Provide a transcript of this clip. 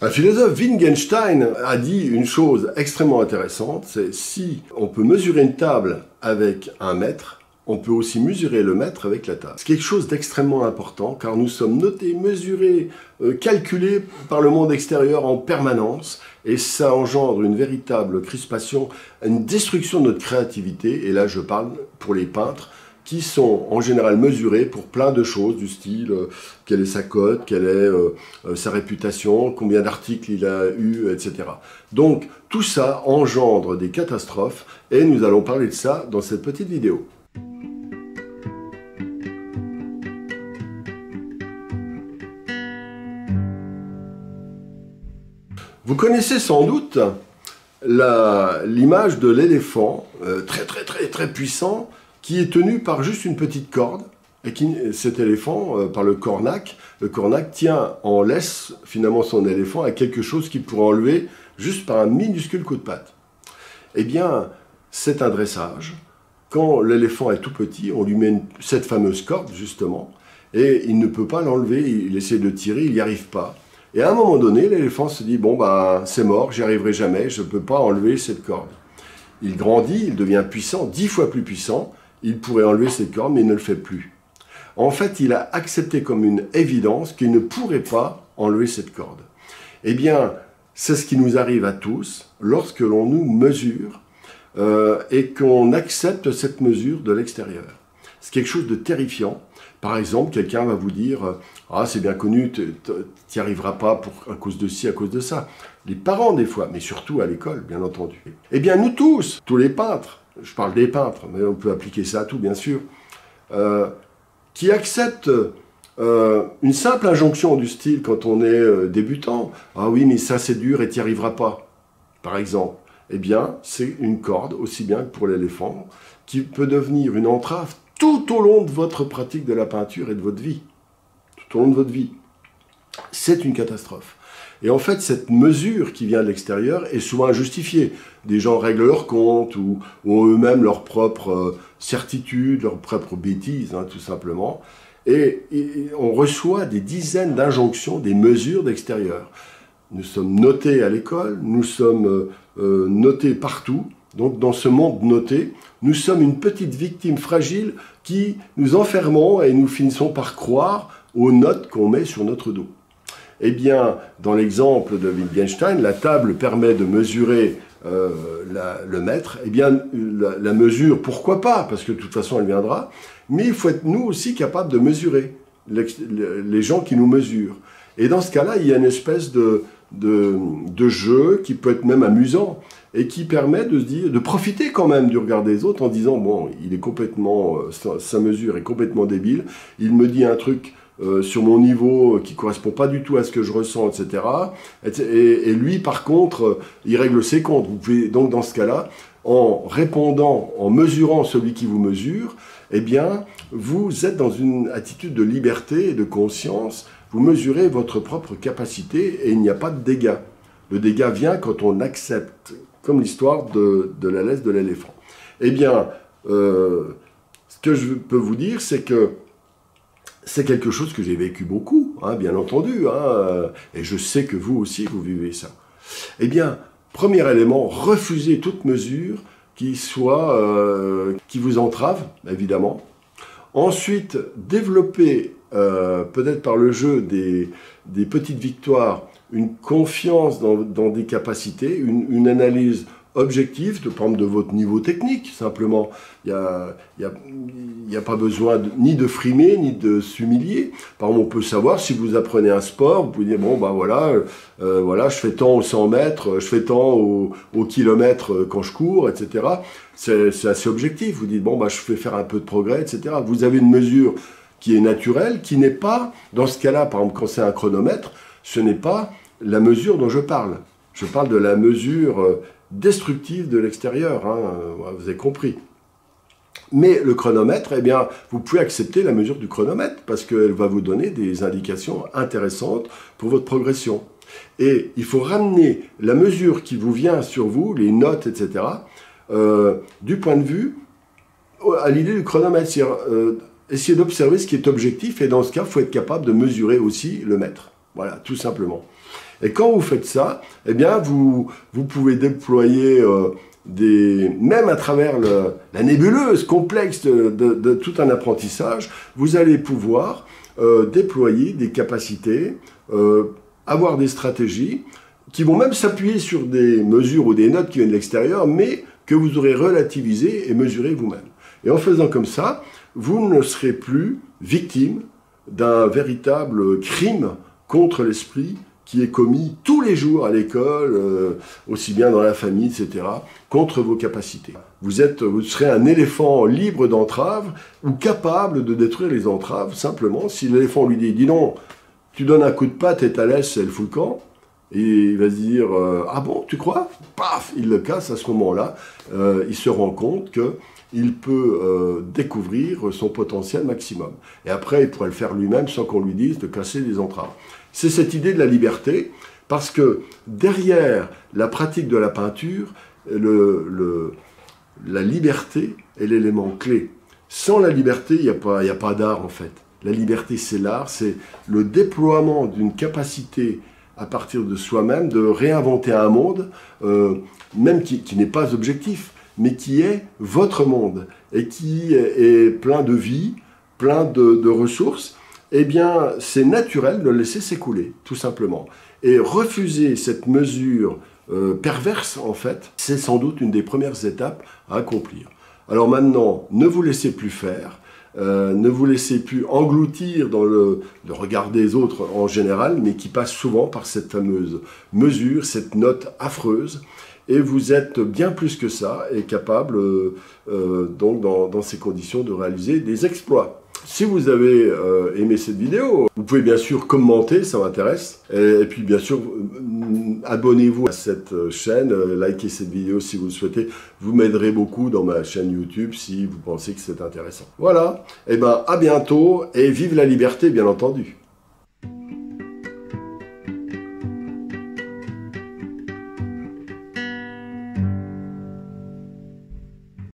Un philosophe, Wittgenstein, a dit une chose extrêmement intéressante, c'est si on peut mesurer une table avec un mètre, on peut aussi mesurer le mètre avec la table. C'est quelque chose d'extrêmement important car nous sommes notés, mesurés, calculés par le monde extérieur en permanence et ça engendre une véritable crispation, une destruction de notre créativité. Et là je parle pour les peintres qui sont en général mesurés pour plein de choses du style quelle est sa cote, quelle est sa réputation, combien d'articles il a eu, etc. Donc tout ça engendre des catastrophes et nous allons parler de ça dans cette petite vidéo. Vous connaissez sans doute l'image de l'éléphant, très puissant, qui est tenu par juste une petite corde, et cet éléphant, par le cornac tient en laisse finalement son éléphant à quelque chose qu'il pourrait enlever juste par un minuscule coup de patte. Eh bien, c'est un dressage. Quand l'éléphant est tout petit, on lui met cette fameuse corde, justement, et il ne peut pas l'enlever, il essaie de tirer, il n'y arrive pas. Et à un moment donné, l'éléphant se dit « Bon, ben, c'est mort, j'y arriverai jamais, je ne peux pas enlever cette corde. » Il grandit, il devient puissant, 10 fois plus puissant, il pourrait enlever cette corde, mais il ne le fait plus. En fait, il a accepté comme une évidence qu'il ne pourrait pas enlever cette corde. Eh bien, c'est ce qui nous arrive à tous lorsque l'on nous mesure et qu'on accepte cette mesure de l'extérieur. C'est quelque chose de terrifiant. Par exemple, quelqu'un va vous dire « Ah, c'est bien connu, tu n'y arriveras pas à cause de ci, à cause de ça. » Les parents, des fois, mais surtout à l'école, bien entendu. Eh bien, nous tous les peintres, je parle des peintres, mais on peut appliquer ça à tout, bien sûr, qui acceptent une simple injonction du style, quand on est débutant, « Ah oui, mais ça, c'est dur et tu n'y arriveras pas. » Par exemple. Eh bien, c'est une corde, aussi bien que pour l'éléphant, qui peut devenir une entrave tout au long de votre pratique de la peinture et de votre vie. Tout au long de votre vie. C'est une catastrophe. Et en fait, cette mesure qui vient de l'extérieur est souvent injustifiée. Des gens règlent leur compte ou ont eux-mêmes leur propre certitude, leur propre bêtise, hein, tout simplement. Et on reçoit des dizaines d'injonctions, des mesures d'extérieur. Nous sommes notés à l'école, nous sommes notés partout. Donc dans ce monde noté, nous sommes une petite victime fragile qui nous enfermons et nous finissons par croire aux notes qu'on met sur notre dos. Eh bien, dans l'exemple de Wittgenstein, la table permet de mesurer le mètre. Eh bien, la mesure, pourquoi pas, parce que de toute façon elle viendra, mais il faut être nous aussi capables de mesurer les gens qui nous mesurent. Et dans ce cas-là, il y a une espèce de jeu qui peut être même amusant et qui permet de se dire, de profiter quand même du regard des autres en disant bon, il est complètement, sa mesure est complètement débile, il me dit un truc sur mon niveau qui correspond pas du tout à ce que je ressens, etc. Et lui, par contre, il règle ses comptes. Vous pouvez donc dans ce cas-là, en répondant, en mesurant celui qui vous mesure, eh bien, vous êtes dans une attitude de liberté et de conscience. Vous mesurez votre propre capacité et il n'y a pas de dégâts. Le dégât vient quand on accepte, comme l'histoire de la laisse de l'éléphant. Eh bien, ce que je peux vous dire, c'est que c'est quelque chose que j'ai vécu beaucoup, hein, bien entendu, hein, et je sais que vous aussi, vous vivez ça. Eh bien, premier élément, refusez toute mesure qui vous entrave, évidemment. Ensuite, développez, peut-être par le jeu des petites victoires, une confiance dans des capacités, une analyse objective, par exemple de votre niveau technique, simplement. Il n'y a pas besoin ni de frimer, ni de s'humilier. Par exemple, on peut savoir, si vous apprenez un sport, vous pouvez dire, bon, ben voilà, je fais tant aux 100 mètres, je fais tant au kilomètre quand je cours, etc. C'est assez objectif. Vous dites, bon, ben, je fais faire un peu de progrès, etc. Vous avez une mesure qui est naturelle, qui n'est pas, dans ce cas-là, par exemple, quand c'est un chronomètre, ce n'est pas la mesure dont je parle. Je parle de la mesure destructive de l'extérieur, hein, vous avez compris. Mais le chronomètre, eh bien, vous pouvez accepter la mesure du chronomètre parce qu'elle va vous donner des indications intéressantes pour votre progression. Et il faut ramener la mesure qui vous vient sur vous, les notes, etc., du point de vue à l'idée du chronomètre. C'est-à-dire, essayer d'observer ce qui est objectif et dans ce cas, il faut être capable de mesurer aussi le mètre. Voilà, tout simplement. Et quand vous faites ça, eh bien, vous pouvez déployer même à travers la nébuleuse complexe de tout un apprentissage, vous allez pouvoir déployer des capacités, avoir des stratégies qui vont même s'appuyer sur des mesures ou des notes qui viennent de l'extérieur, mais que vous aurez relativisées et mesurées vous-même. Et en faisant comme ça, vous ne serez plus victime d'un véritable crime contre l'esprit qui est commis tous les jours à l'école, aussi bien dans la famille, etc., contre vos capacités. Vous serez un éléphant libre d'entraves ou capable de détruire les entraves, simplement si l'éléphant lui dit « Dis non, tu donnes un coup de patte et ta laisse, elle fout le camp », et il va se dire « Ah bon, tu crois ?» Paf, il le casse à ce moment-là, il se rend compte qu'il peut découvrir son potentiel maximum. Et après, il pourrait le faire lui-même sans qu'on lui dise de casser les entraves. C'est cette idée de la liberté, parce que derrière la pratique de la peinture, la liberté est l'élément clé. Sans la liberté, il n'y a pas d'art en fait. La liberté, c'est l'art, c'est le déploiement d'une capacité à partir de soi-même, de réinventer un monde, même qui n'est pas objectif, mais qui est votre monde, et qui est plein de vie, plein de ressources. Eh bien, c'est naturel de le laisser s'écouler, tout simplement. Et refuser cette mesure perverse, en fait, c'est sans doute une des premières étapes à accomplir. Alors maintenant, ne vous laissez plus faire, ne vous laissez plus engloutir dans le regard des autres en général, mais qui passe souvent par cette fameuse mesure, cette note affreuse. Et vous êtes bien plus que ça et capable, donc dans ces conditions, de réaliser des exploits. Si vous avez aimé cette vidéo, vous pouvez bien sûr commenter, ça m'intéresse. Et puis bien sûr, abonnez-vous à cette chaîne, likez cette vidéo si vous le souhaitez. Vous m'aiderez beaucoup dans ma chaîne YouTube si vous pensez que c'est intéressant. Voilà, et ben à bientôt et vive la liberté bien entendu.